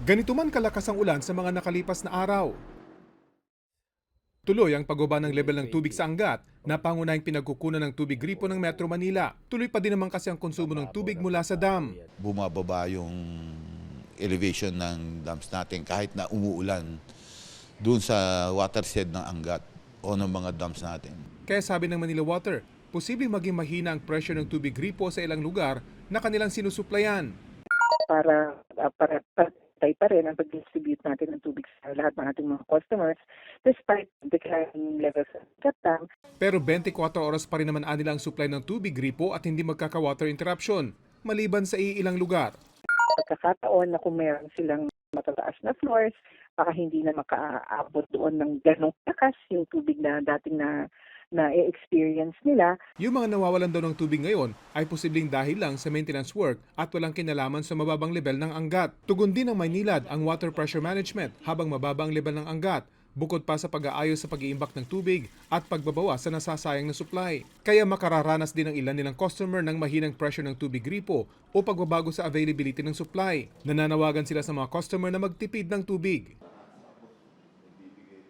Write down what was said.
Ganito man kalakas ang ulan sa mga nakalipas na araw. Tuloy ang pagbaba ng level ng tubig sa Angat na pangunahing pinagkukunan ng tubig gripo ng Metro Manila. Tuloy pa din naman kasi ang konsumo ng tubig mula sa dam. Bumababa yung elevation ng dams natin kahit na umuulan doon sa watershed ng Angat o ng mga dams natin. Kaya sabi ng Manila Water, posibleng maging mahina ang pressure ng tubig gripo sa ilang lugar na kanilang sinusuplayan. Para patay pa rin ang pag-distribute natin ng tubig sa lahat ng ating mga customers despite declining levels of dam. Pero 24 oras pa rin naman anila ang supply ng tubig gripo at hindi magkaka-water interruption, maliban sa iilang lugar. Pagkakataon na kung meron silang matataas na floors, baka hindi na makaabot doon ng ganong lakas yung tubig na dating na experience nila. Yung mga nawawalan daw ng tubig ngayon ay posibleng dahil lang sa maintenance work at walang kinalaman sa mababang level ng Angat. Tugon din ng Maynilad ang water pressure management habang mababa ang level ng Angat, bukod pa sa pag-aayos sa pag-iimbak ng tubig at pagbabawas sa nasasayang na supply. Kaya makararanas din ang ilan nilang customer ng mahinang pressure ng tubig gripo o pagbabago sa availability ng supply. Nananawagan sila sa mga customer na magtipid ng tubig.